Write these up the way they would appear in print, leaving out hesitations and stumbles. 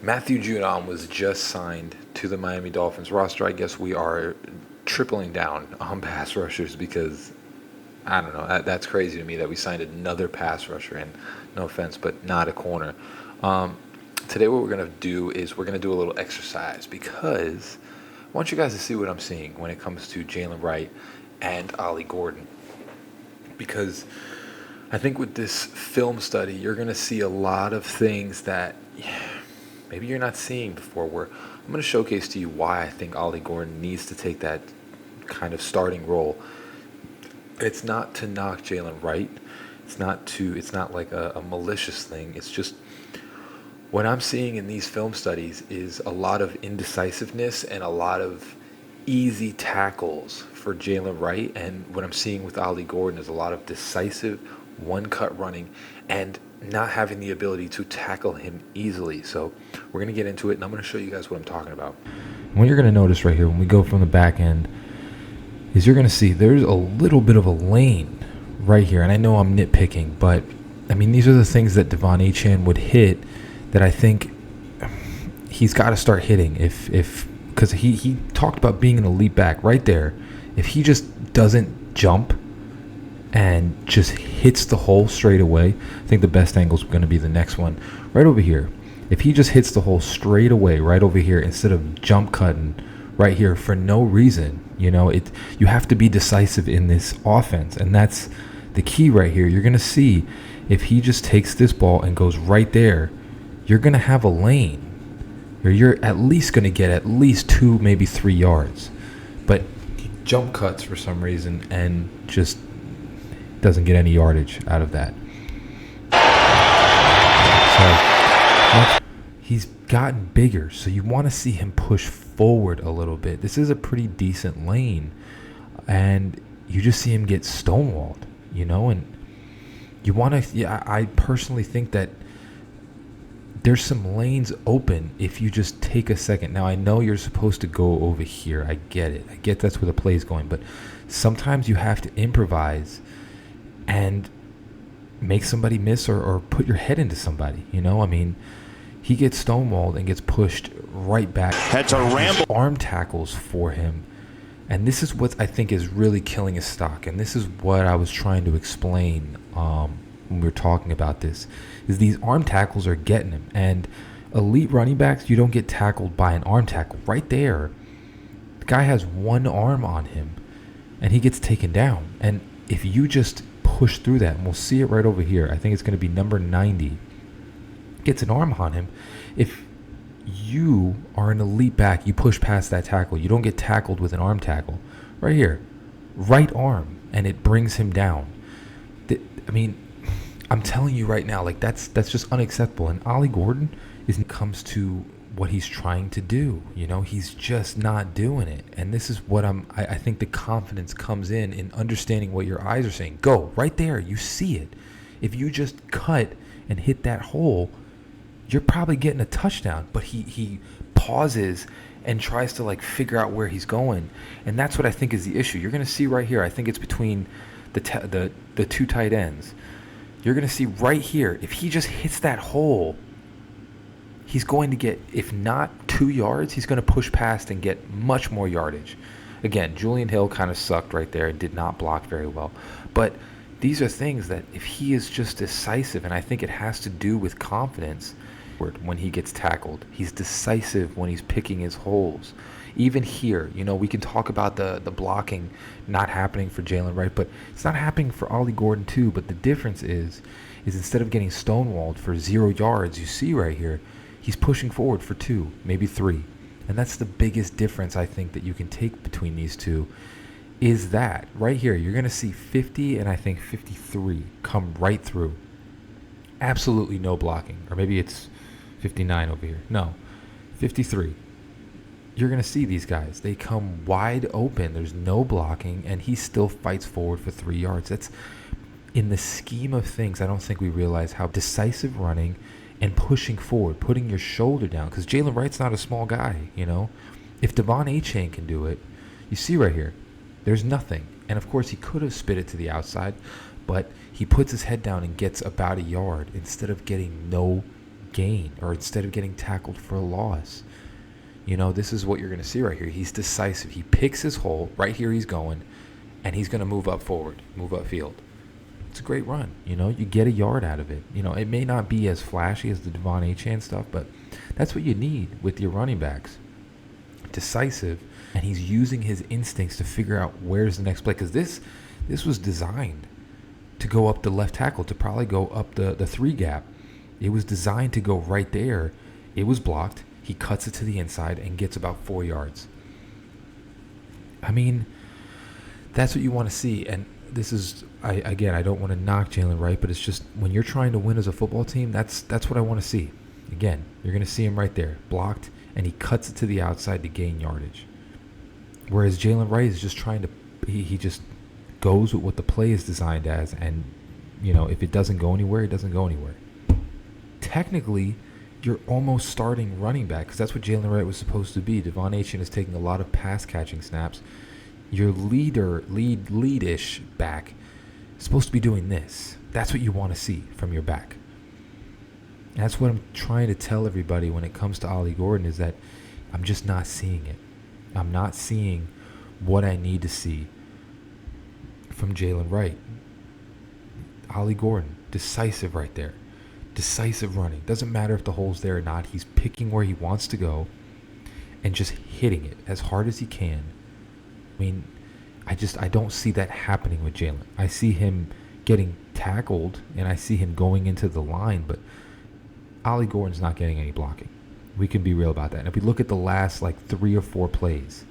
Matthew Judon was just signed to the Miami Dolphins roster. I guess we are tripling down on pass rushers because, I don't know, that's crazy to me that we signed another pass rusher, and no offense, but not a corner. Today what we're going to do is we're going to do a little exercise because I want you guys to see what I'm seeing when it comes to Jaylen Wright and Ollie Gordon. Because I think with this film study, you're going to see a lot of things that maybe you're not seeing before. Where I'm going to showcase to you why I think Ollie Gordon needs to take that kind of starting role. It's not to knock Jaylen Wright. It's not like a malicious thing. It's just what I'm seeing in these film studies is a lot of indecisiveness and a lot of easy tackles for Jaylen Wright. And what I'm seeing with Ollie Gordon is a lot of decisive one-cut running and not having the ability to tackle him easily. So we're going to get into it, and I'm going to show you guys what I'm talking about. What you're going to notice right here when we go from the back end is you're going to see there's a little bit of a lane right here. And I know I'm nitpicking, but I mean, these are the things that Devon Achane would hit that I think he's got to start hitting because he talked about being an elite back right there. If he just doesn't jump and just hits the hole straight away, I think the best angle is going to be the next one right over here. If he just hits the hole straight away right over here instead of jump cutting right here for no reason, you have to be decisive in this offense, and that's the key right here. You're going to see if he just takes this ball and goes right there, you're going to have a lane. You're at least going to get at least 2, maybe 3 yards. But he jump cuts for some reason and just doesn't get any yardage out of that. So he's gotten bigger, so you want to see him push forward a little bit. This is a pretty decent lane, and you just see him get stonewalled, and you want to, I personally think that there's some lanes open if you just take a second. Now, I know you're supposed to go over here. I get it. I get that's where the play's going. But sometimes you have to improvise and make somebody miss or put your head into somebody. I mean, he gets stonewalled and gets pushed right back. That's a ramble. Arm tackles for him. And this is what I think is really killing his stock. And this is what I was trying to explain when we were talking about this, is these arm tackles are getting him. And elite running backs, you don't get tackled by an arm tackle. Right there, the guy has one arm on him, and he gets taken down. And if you just push through that, and we'll see it right over here, I think it's going to be number 90, gets an arm on him. If you are an elite back, you push past that tackle. You don't get tackled with an arm tackle. Right here, right arm, and it brings him down. I mean, I'm telling you right now, like that's just unacceptable. And Ollie Gordon comes to what he's trying to do. He's just not doing it. And this is what I think the confidence comes in understanding what your eyes are saying. Go right there. You see it. If you just cut and hit that hole, you're probably getting a touchdown. But he pauses and tries to figure out where he's going. And that's what I think is the issue. You're going to see right here. I think it's between the two tight ends. You're going to see right here, if he just hits that hole, he's going to get, if not 2 yards, he's going to push past and get much more yardage. Again, Julian Hill kind of sucked right there and did not block very well. But these are things that if he is just decisive, and I think it has to do with confidence when he gets tackled. He's decisive when he's picking his holes. Even here, we can talk about the blocking not happening for Jaylen Wright, but it's not happening for Ollie Gordon too. But the difference is instead of getting stonewalled for 0 yards, you see right here, he's pushing forward for 2, maybe 3. And that's the biggest difference I think that you can take between these two, is that right here, you're going to see 50 and I think 53 come right through. Absolutely no blocking. Or maybe it's 59 over here. No, 53. You're going to see these guys. They come wide open. There's no blocking, and he still fights forward for 3 yards. That's, in the scheme of things, I don't think we realize how decisive running and pushing forward, putting your shoulder down, because Jaylen Wright's not a small guy, If Devon Achane can do it, you see right here, there's nothing. And, of course, he could have spit it to the outside, but he puts his head down and gets about a yard instead of getting no gain, or instead of getting tackled for a loss. This is what you're going to see right here. He's decisive. He picks his hole. Right here he's going, and he's going to move up forward, move up field. It's a great run. You get a yard out of it. It may not be as flashy as the Devon Achane stuff, but that's what you need with your running backs. Decisive, and he's using his instincts to figure out where's the next play, because this was designed to go up the left tackle, to probably go up the 3 gap. It was designed to go right there. It was blocked. He cuts it to the inside and gets about 4 yards. I mean, that's what you want to see. And this is, I don't want to knock Jaylen Wright, but it's just when you're trying to win as a football team, that's what I want to see. Again, you're going to see him right there, blocked, and he cuts it to the outside to gain yardage. Whereas Jaylen Wright is just trying to, he just goes with what the play is designed as, and, if it doesn't go anywhere, it doesn't go anywhere. Technically, you're almost starting running back, because that's what Jaylen Wright was supposed to be. Devon Achane is taking a lot of pass catching snaps. Your lead-ish back is supposed to be doing this. That's what you want to see from your back. And that's what I'm trying to tell everybody when it comes to Ollie Gordon, is that I'm just not seeing it. I'm not seeing what I need to see from Jaylen Wright. Ollie Gordon, decisive right there. Decisive running. Doesn't matter if the hole's there or not. He's picking where he wants to go and just hitting it as hard as he can. I mean, I don't see that happening with Jaylen. I see him getting tackled and I see him going into the line, but Ollie Gordon's not getting any blocking. We can be real about that. And if we look at the last 3 or 4 plays,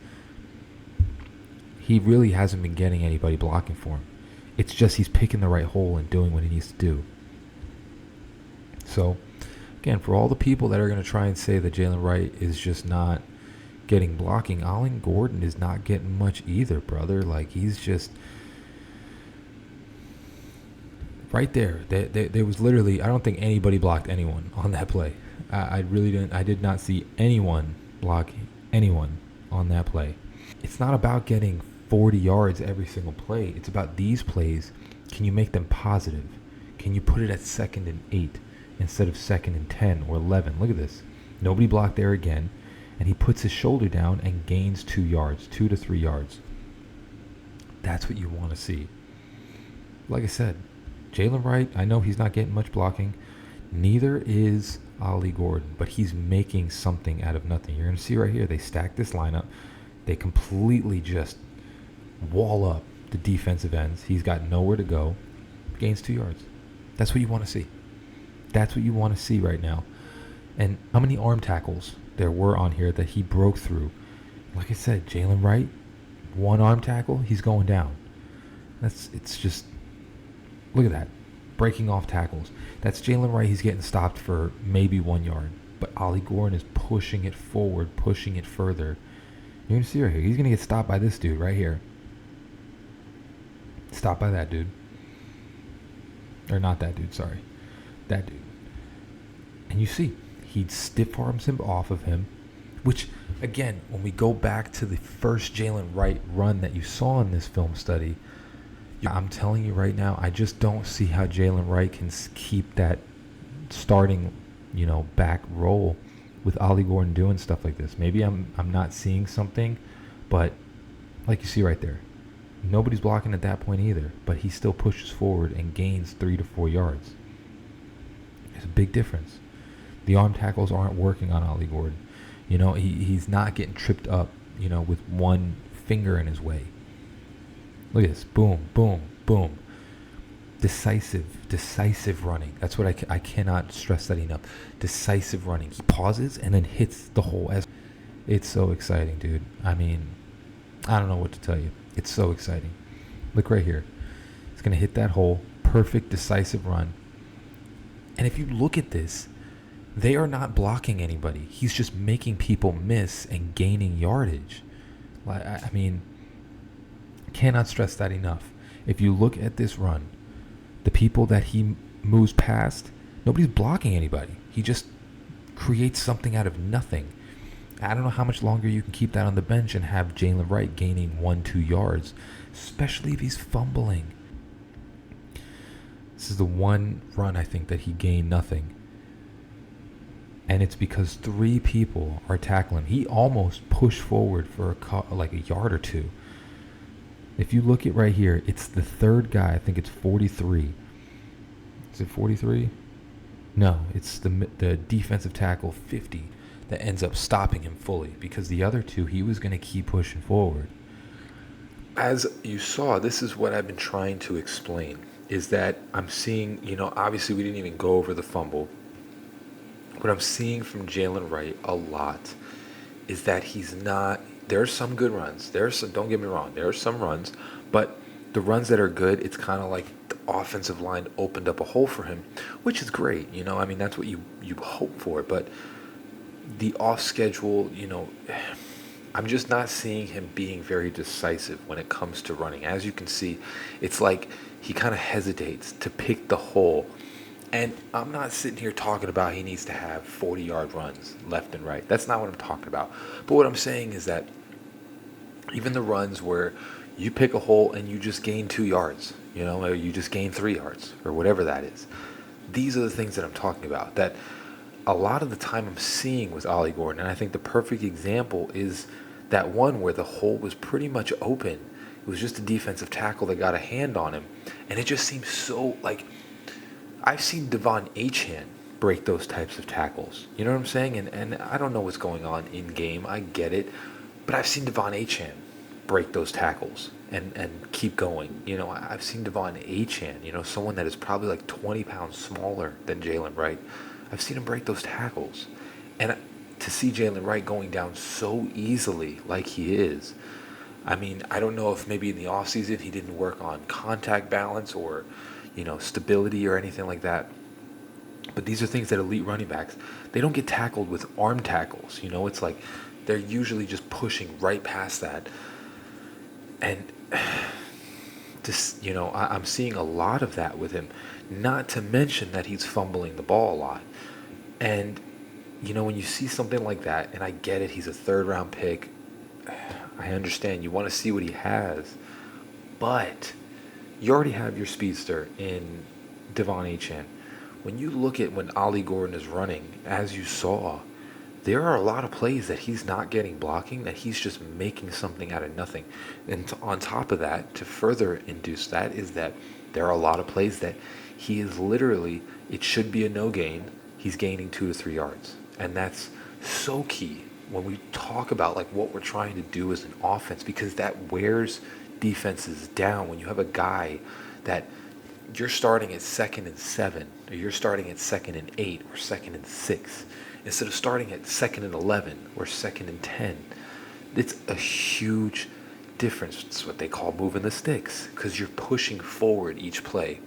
he really hasn't been getting anybody blocking for him. It's just he's picking the right hole and doing what he needs to do. So, again, for all the people that are going to try and say that Jaylen Wright is just not getting blocking, Ollie Gordon is not getting much either, brother. He's just right there. There was literally, I don't think anybody blocked anyone on that play. I really didn't. I did not see anyone block anyone on that play. It's not about getting 40 yards every single play. It's about these plays. Can you make them positive? Can you put it at 2nd and 8 instead of 2nd and 10 or 11? Look at this. Nobody blocked there again. And he puts his shoulder down and gains 2 yards, 2 to 3 yards. That's what you want to see. Like I said, Jaylen Wright, I know he's not getting much blocking. Neither is Ollie Gordon, but he's making something out of nothing. You're going to see right here, they stack this lineup. They completely just wall up the defensive ends. He's got nowhere to go. Gains 2 yards. That's what you want to see. That's what you want to see right now. And how many arm tackles there were on here that he broke through? Like I said, Jaylen Wright, 1 arm tackle, he's going down. It's just, look at that. Breaking off tackles. That's Jaylen Wright. He's getting stopped for maybe 1 yard. But Ollie Gordon is pushing it forward, pushing it further. You're going to see right here. He's going to get stopped by this dude right here. Stopped by that dude. Or not that dude, sorry. That dude. And you see, he stiff arms him off of him. Which, again, when we go back to the first Jaylen Wright run that you saw in this film study, I'm telling you right now, I just don't see how Jaylen Wright can keep that starting, back roll with Ollie Gordon doing stuff like this. Maybe I'm not seeing something, but like you see right there, nobody's blocking at that point either, but he still pushes forward and gains 3 to 4 yards. It's a big difference. The arm tackles aren't working on Ollie Gordon. He's not getting tripped up, with one finger in his way. Look at this. Boom, boom, boom. Decisive running. That's what I cannot stress that enough. Decisive running. He pauses and then hits the hole. It's so exciting, dude. I mean, I don't know what to tell you. It's so exciting. Look right here. It's going to hit that hole. Perfect, decisive run. And if you look at this, they are not blocking anybody. He's just making people miss and gaining yardage. I mean, cannot stress that enough. If you look at this run, the people that he moves past, nobody's blocking anybody. He just creates something out of nothing. I don't know how much longer you can keep that on the bench and have Jaylen Wright gaining 1-2 yards, especially if he's fumbling. This is the one run I think that he gained nothing. And it's because three people are tackling him. He almost pushed forward for like a yard or two. If you look at right here, it's the third guy. I think it's 43. Is it 43? No, it's the defensive tackle 50 that ends up stopping him fully, because the other two, he was going to keep pushing forward. As you saw, this is what I've been trying to explain, is that I'm seeing, obviously we didn't even go over the fumble. What I'm seeing from Jaylen Wright a lot is that there's some good runs. Don't get me wrong, there are some runs, but the runs that are good, it's kind of like the offensive line opened up a hole for him, which is great. That's what you hope for. But the off schedule, I'm just not seeing him being very decisive when it comes to running. As you can see, it's like he kind of hesitates to pick the hole. And I'm not sitting here talking about he needs to have 40-yard runs left and right. That's not what I'm talking about. But what I'm saying is that even the runs where you pick a hole and you just gain 2 yards, or you just gain 3 yards, or whatever that is. These are the things that I'm talking about, that a lot of the time I'm seeing with Ollie Gordon. And I think the perfect example is that one where the hole was pretty much open. It was just a defensive tackle that got a hand on him. And it just seems so like, I've seen Devon Achane break those types of tackles. You know what I'm saying? And I don't know what's going on in game. I get it. But I've seen Devon Achane break those tackles and keep going. I've seen Devon Achane, someone that is probably like 20 pounds smaller than Jaylen Wright. I've seen him break those tackles. And to see Jaylen Wright going down so easily like he is, I mean, I don't know if maybe in the offseason he didn't work on contact balance or stability or anything like that. But these are things that elite running backs, they don't get tackled with arm tackles. It's like they're usually just pushing right past that. And I'm seeing a lot of that with him, not to mention that he's fumbling the ball a lot. And, when you see something like that, and I get it, he's a third-round pick, I understand. You want to see what he has. But you already have your speedster in Devon Achane. When you look at when Ollie Gordon is running, as you saw, there are a lot of plays that he's not getting blocking, that he's just making something out of nothing. And on top of that, to further induce that, is that there are a lot of plays that he is literally, it should be a no gain, he's gaining 2 to 3 yards. And that's so key when we talk about like what we're trying to do as an offense, because that wears defenses down. When you have a guy that you're starting at 2nd and 7, or you're starting at 2nd and 8, or 2nd and 6, instead of starting at 2nd and 11 or 2nd and 10, it's a huge difference. It's what they call moving the sticks, because you're pushing forward each play.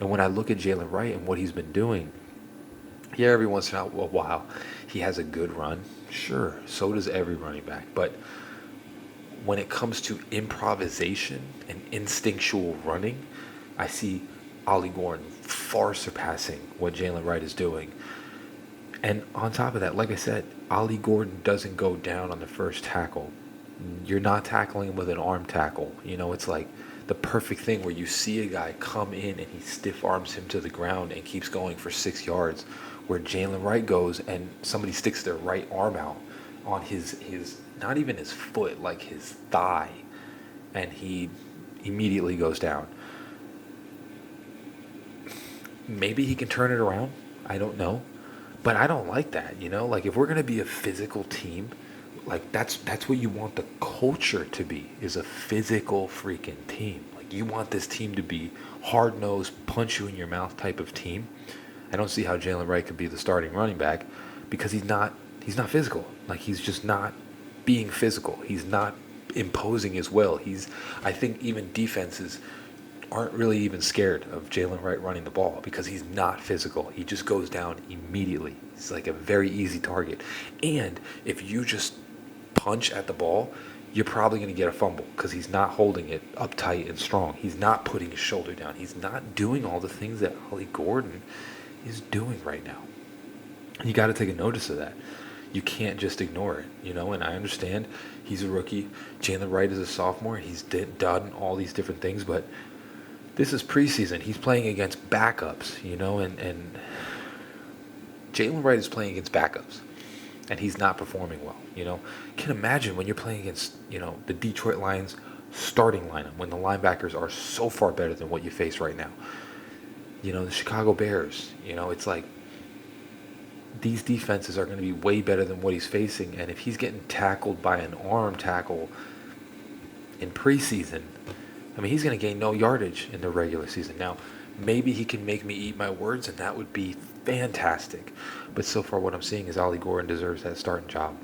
And when I look at Jaylen Wright and what he's been doing, yeah, every once in a while he has a good run. Sure, so does every running back. But when it comes to improvisation and instinctual running, I see Ollie Gordon far surpassing what Jaylen Wright is doing. And on top of that, like I said, Ollie Gordon doesn't go down on the first tackle. You're not tackling him with an arm tackle. It's like the perfect thing where you see a guy come in and he stiff arms him to the ground and keeps going for 6 yards, where Jaylen Wright goes and somebody sticks their right arm out on his not even his foot, like his thigh, and he immediately goes down. Maybe he can turn it around. I don't know. But I don't like that, Like, if we're going to be a physical team, like, that's what you want the culture to be, is a physical freaking team. Like, you want this team to be hard-nosed, punch you in your mouth type of team. I don't see how Jaylen Wright could be the starting running back, because he's not physical. Like, he's just not being physical. He's not imposing his will. I think even defenses aren't really even scared of Jaylen Wright running the ball, because he's not physical. He just goes down immediately. He's like a very easy target. And if you just punch at the ball, you're probably going to get a fumble, because he's not holding it uptight and strong. He's not putting his shoulder down. He's not doing all the things that Ollie Gordon is doing right now. You got to take a notice of that. You can't just ignore it, and I understand he's a rookie. Jaylen Wright is a sophomore. He's done all these different things, but this is preseason. He's playing against backups, and Jaylen Wright is playing against backups, and he's not performing well. Can imagine when you're playing against the Detroit Lions starting lineup when the linebackers are so far better than what you face right now. The Chicago Bears. It's like these defenses are going to be way better than what he's facing, and if he's getting tackled by an arm tackle in preseason, I mean, he's going to gain no yardage in the regular season. Now, maybe he can make me eat my words, and that would be fantastic. But so far, what I'm seeing is Ollie Gordon deserves that starting job.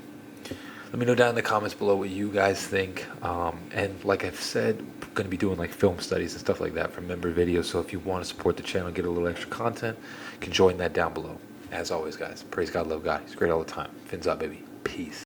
Let me know down in the comments below what you guys think. And like I've said, I'm going to be doing like film studies and stuff like that for member videos. So if you want to support the channel, get a little extra content, you can join that down below. As always, guys, praise God, love God. He's great all the time. Fins up, baby. Peace.